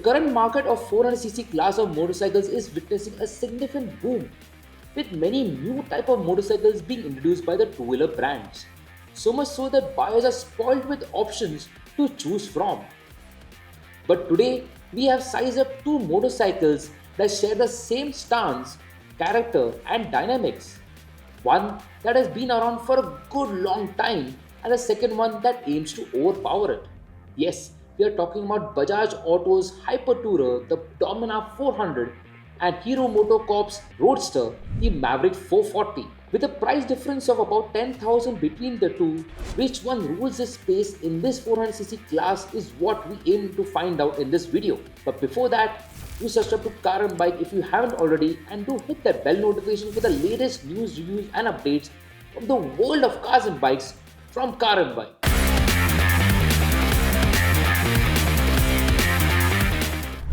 current market of 400cc class of motorcycles is witnessing a significant boom, with many new type of motorcycles being introduced by the two-wheeler brands. So much so that buyers are spoiled with options to choose from. But today, we have sized up two motorcycles that share the same stance, character, and dynamics. One that has been around for a good long time, and the second one that aims to overpower it. Yes, we are talking about Bajaj Auto's Hyper Tourer, the Dominar 400, and Hero MotoCorp's Roadster, the Mavrick 440. With a price difference of about 10,000 between the two, which one rules the space in this 400cc class is what we aim to find out in this video. But before that, do subscribe to Car and Bike if you haven't already, and do hit that bell notification for the latest news, reviews and updates from the world of cars and bikes from Car and Bike.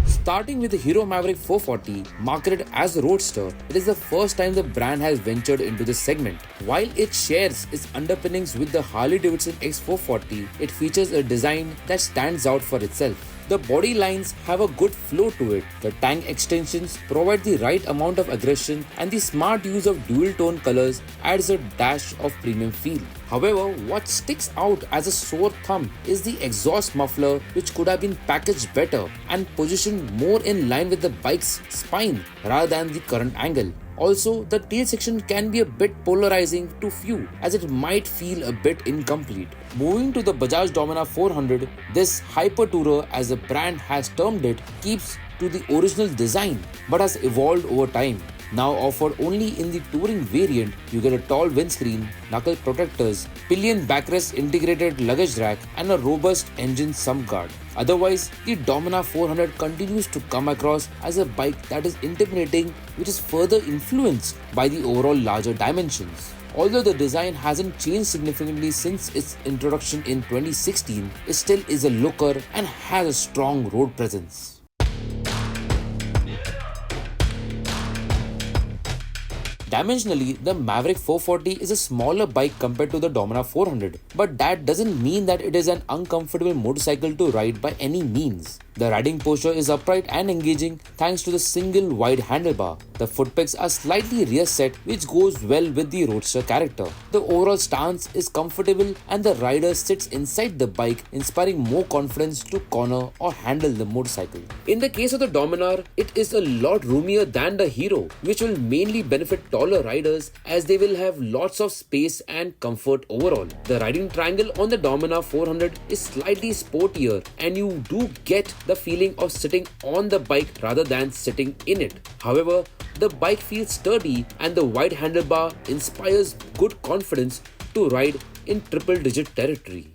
Starting with the Hero Mavrick 440, marketed as a roadster, it is the first time the brand has ventured into this segment. While it shares its underpinnings with the Harley-Davidson X440, it features a design that stands out for itself. The body lines have a good flow to it, the tank extensions provide the right amount of aggression, and the smart use of dual-tone colors adds a dash of premium feel. However, what sticks out as a sore thumb is the exhaust muffler, which could have been packaged better and positioned more in line with the bike's spine rather than the current angle. Also, the tail section can be a bit polarizing to few, as it might feel a bit incomplete. Moving to the Bajaj Dominar 400, this Hyper Tourer, as the brand has termed it, keeps to the original design but has evolved over time. Now offered only in the touring variant, you get a tall windscreen, knuckle protectors, pillion backrest integrated luggage rack, and a robust engine sump guard. Otherwise, the Dominar 400 continues to come across as a bike that is intimidating, which is further influenced by the overall larger dimensions. Although the design hasn't changed significantly since its introduction in 2016, it still is a looker and has a strong road presence. Dimensionally, the Mavrick 440 is a smaller bike compared to the Dominar 400, but that doesn't mean that it is an uncomfortable motorcycle to ride by any means. The riding posture is upright and engaging thanks to the single wide handlebar. The foot pegs are slightly rear set, which goes well with the roadster character. The overall stance is comfortable and the rider sits inside the bike, inspiring more confidence to corner or handle the motorcycle. In the case of the Dominar, it is a lot roomier than the Hero, which will mainly benefit taller riders as they will have lots of space and comfort overall. The riding triangle on the Dominar 400 is slightly sportier, and you do get the feeling of sitting on the bike rather than sitting in it. However, the bike feels sturdy and the wide handlebar inspires good confidence to ride in triple-digit territory.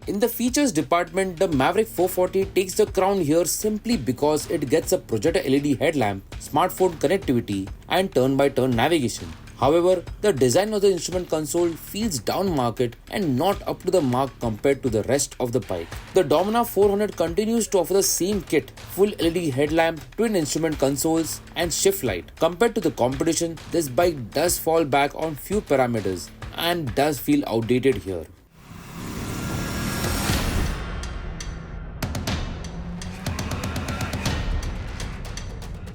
In the features department, the Mavrick 440 takes the crown here simply because it gets a projector LED headlamp, smartphone connectivity, and turn-by-turn navigation. However, the design of the instrument console feels down market and not up to the mark compared to the rest of the bike. The Dominar 400 continues to offer the same kit, full LED headlamp, twin instrument consoles, and shift light. Compared to the competition, this bike does fall back on few parameters and does feel outdated here.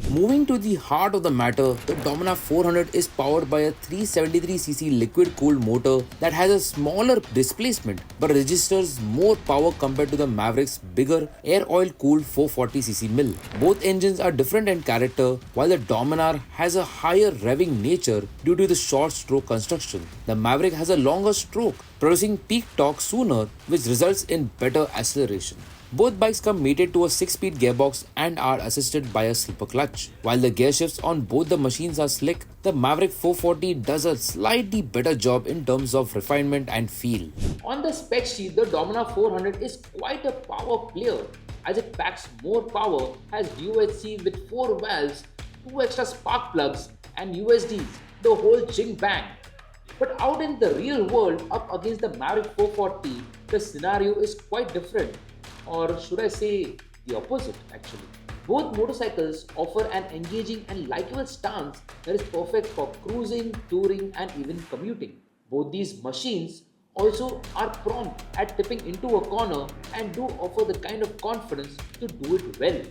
Moving to the heart of the matter, the Dominar 400 is powered by a 373cc liquid-cooled motor that has a smaller displacement but registers more power compared to the Mavrick's bigger air oil-cooled 440cc mill. Both engines are different in character, while the Dominar has a higher revving nature due to the short stroke construction. The Mavrick has a longer stroke, producing peak torque sooner, which results in better acceleration. Both bikes come mated to a 6-speed gearbox and are assisted by a slipper clutch. While the gear shifts on both the machines are slick, the Mavrick 440 does a slightly better job in terms of refinement and feel. On the spec sheet, the Dominar 400 is quite a power player, as it packs more power, has UHC with 4 valves, 2 extra spark plugs, and USDs, the whole ching bang. But out in the real world, up against the Mavrick 440, the scenario is quite different. Or should I say the opposite actually. Both motorcycles offer an engaging and likeable stance that is perfect for cruising, touring and even commuting. Both these machines also are prompt at tipping into a corner and do offer the kind of confidence to do it well.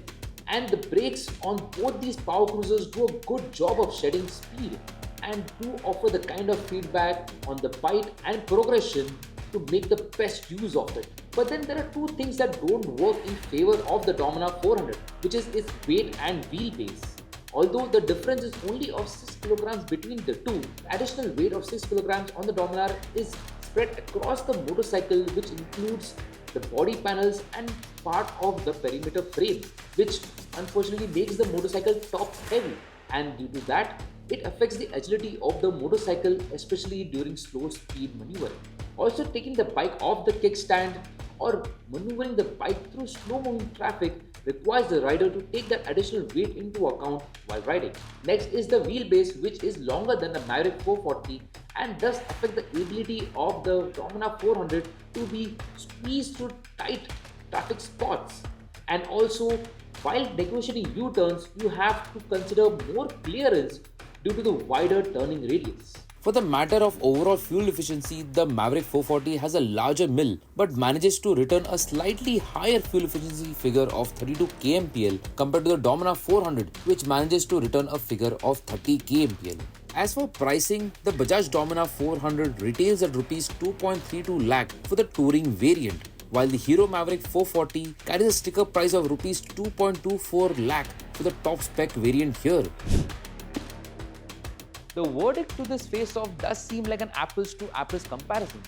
And the brakes on both these power cruisers do a good job of shedding speed and do offer the kind of feedback on the bite and progression to make the best use of it. But then there are two things that don't work in favor of the Dominar 400, which is its weight and wheelbase. Although the difference is only of 6 kilograms between the two, the additional weight of 6 kilograms on the Dominar is spread across the motorcycle, which includes the body panels and part of the perimeter frame, which unfortunately makes the motorcycle top heavy, and due to that it affects the agility of the motorcycle, especially during slow speed maneuvering. Also, taking the bike off the kickstand or maneuvering the bike through slow moving traffic requires the rider to take that additional weight into account while riding. Next is the wheelbase, which is longer than the Mavrick 440 and thus affect the ability of the Dominar 400 to be squeezed through tight traffic spots. And also, while negotiating U-turns, you have to consider more clearance due to the wider turning radius. For the matter of overall fuel efficiency, the Mavrick 440 has a larger mill but manages to return a slightly higher fuel efficiency figure of 32 kmpl compared to the Dominar 400, which manages to return a figure of 30 kmpl. As for pricing, the Bajaj Dominar 400 retails at Rs 2.32 lakh for the touring variant, while the Hero Mavrick 440 carries a sticker price of Rs 2.24 lakh for the top spec variant here. The verdict to this face-off does seem like an apples to apples comparison.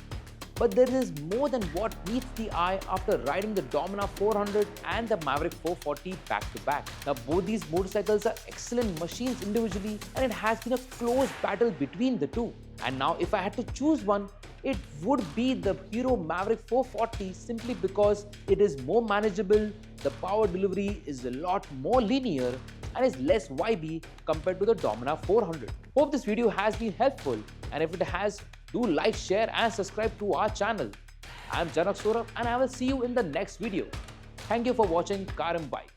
But there is more than what meets the eye after riding the Dominar 400 and the Mavrick 440 back to back. Now both these motorcycles are excellent machines individually and it has been a close battle between the two. And now if I had to choose one, it would be the Hero Mavrick 440 simply because it is more manageable, the power delivery is a lot more linear and is less vibey compared to the Dominar 400. Hope this video has been helpful, and if it has, do like, share and subscribe to our channel. I am Janak Saurabh and I will see you in the next video. Thank you for watching Car and Bike.